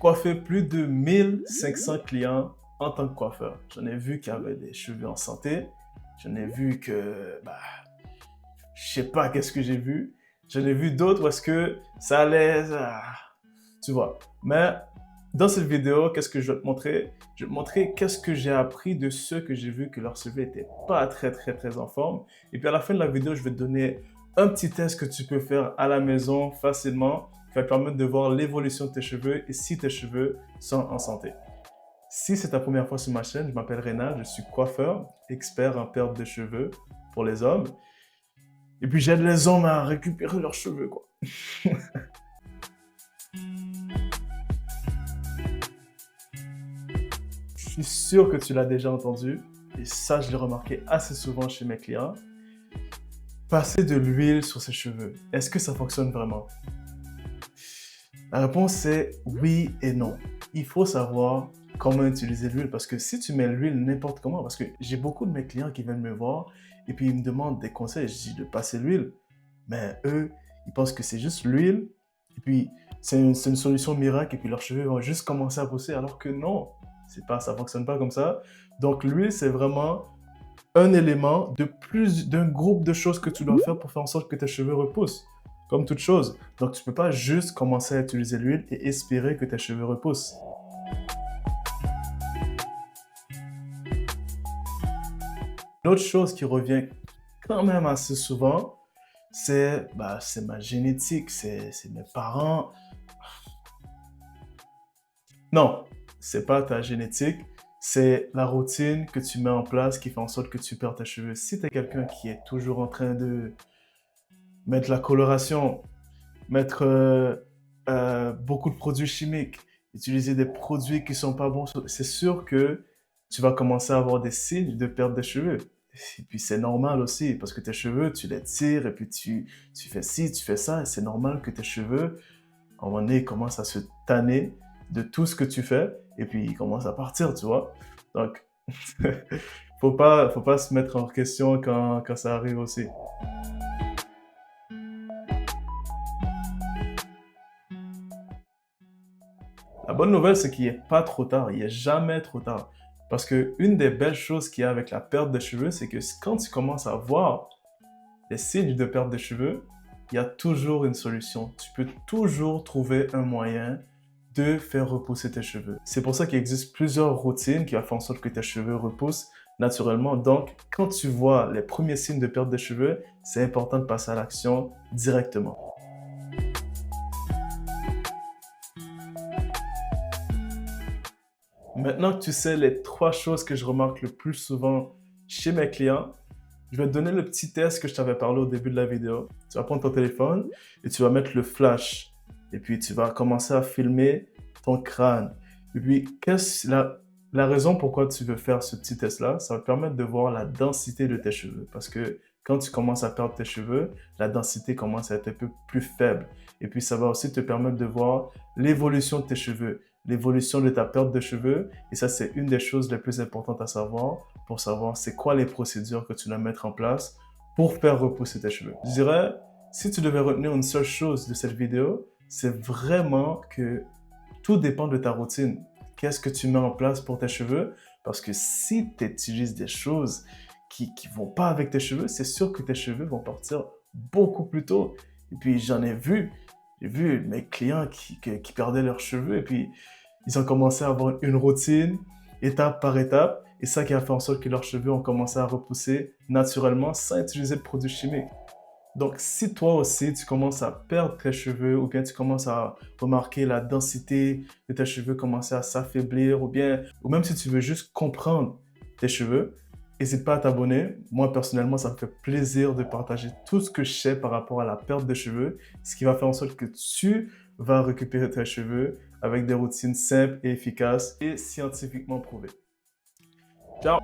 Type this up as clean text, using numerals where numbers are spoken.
coiffé plus de 1500 clients en tant que coiffeur. J'en ai vu qui avaient des cheveux en santé. J'en ai vu que, je sais pas qu'est-ce que j'ai vu. J'en ai vu d'autres où est-ce que ça allait, tu vois. Mais dans cette vidéo, qu'est-ce que je vais te montrer? Je vais te montrer qu'est-ce que j'ai appris de ceux que j'ai vu que leur cheveux n'étaient pas très en forme. Et puis à la fin de la vidéo, je vais te donner un petit test que tu peux faire à la maison facilement qui va te permettre de voir l'évolution de tes cheveux et si tes cheveux sont en santé. Si c'est ta première fois sur ma chaîne, je m'appelle Rénal, je suis coiffeur, expert en perte de cheveux pour les hommes. Et puis j'aide les hommes à récupérer leurs cheveux, quoi. Je suis sûr que tu l'as déjà entendu, et ça je l'ai remarqué assez souvent chez mes clients. Passer de l'huile sur ses cheveux, est-ce que ça fonctionne vraiment? La réponse est oui et non. Il faut savoir comment utiliser l'huile parce que si tu mets l'huile n'importe comment, parce que j'ai beaucoup de mes clients qui viennent me voir et puis ils me demandent des conseils, je dis de passer l'huile, mais eux, ils pensent que c'est juste l'huile et puis c'est une solution miracle et puis leurs cheveux vont juste commencer à pousser alors que non, ça fonctionne pas comme ça. Donc l'huile, c'est vraiment un élément d'un groupe de choses que tu dois faire pour faire en sorte que tes cheveux repoussent. Comme toute chose. Donc, tu ne peux pas juste commencer à utiliser l'huile et espérer que tes cheveux repoussent. Une autre chose qui revient quand même assez souvent, c'est ma génétique, c'est mes parents. Non, c'est pas ta génétique, c'est la routine que tu mets en place qui fait en sorte que tu perds tes cheveux. Si tu es quelqu'un qui est toujours en train de mettre la coloration, mettre beaucoup de produits chimiques, utiliser des produits qui sont pas bons, c'est sûr que tu vas commencer à avoir des signes de perte de cheveux. Et puis c'est normal aussi, parce que tes cheveux, tu les tires, et puis tu fais ci, tu fais ça, et c'est normal que tes cheveux, à un moment donné, ils commencent à se tanner de tout ce que tu fais, et puis ils commencent à partir, tu vois. Donc, faut pas se mettre en question quand ça arrive aussi. La bonne nouvelle, c'est qu'il n'est pas trop tard, il n'est jamais trop tard. Parce qu'une des belles choses qu'il y a avec la perte de cheveux, c'est que quand tu commences à voir les signes de perte de cheveux, il y a toujours une solution. Tu peux toujours trouver un moyen de faire repousser tes cheveux. C'est pour ça qu'il existe plusieurs routines qui font en sorte que tes cheveux repoussent naturellement. Donc, quand tu vois les premiers signes de perte de cheveux, c'est important de passer à l'action directement. Maintenant que tu sais les 3 choses que je remarque le plus souvent chez mes clients, je vais te donner le petit test que je t'avais parlé au début de la vidéo. Tu vas prendre ton téléphone et tu vas mettre le flash. Et puis, tu vas commencer à filmer ton crâne. Et puis, la raison pourquoi tu veux faire ce petit test-là, ça va te permettre de voir la densité de tes cheveux. Parce que quand tu commences à perdre tes cheveux, la densité commence à être un peu plus faible. Et puis, ça va aussi te permettre de voir l'évolution de tes cheveux, l'évolution de ta perte de cheveux. Et ça, c'est une des choses les plus importantes à savoir pour savoir c'est quoi les procédures que tu dois mettre en place pour faire repousser tes cheveux. Je dirais, si tu devais retenir une seule chose de cette vidéo, c'est vraiment que tout dépend de ta routine. Qu'est-ce que tu mets en place pour tes cheveux? Parce que si tu utilises des choses qui ne vont pas avec tes cheveux, c'est sûr que tes cheveux vont partir beaucoup plus tôt. Et puis j'en ai vu, j'ai vu mes clients qui perdaient leurs cheveux et puis ils ont commencé à avoir une routine, étape par étape, et ça qui a fait en sorte que leurs cheveux ont commencé à repousser naturellement sans utiliser de produits chimiques. Donc, si toi aussi, tu commences à perdre tes cheveux ou bien tu commences à remarquer la densité de tes cheveux commencer à s'affaiblir ou même si tu veux juste comprendre tes cheveux, n'hésite pas à t'abonner. Moi, personnellement, ça me fait plaisir de partager tout ce que je sais par rapport à la perte de cheveux, ce qui va faire en sorte que tu vas récupérer tes cheveux avec des routines simples et efficaces et scientifiquement prouvées. Ciao!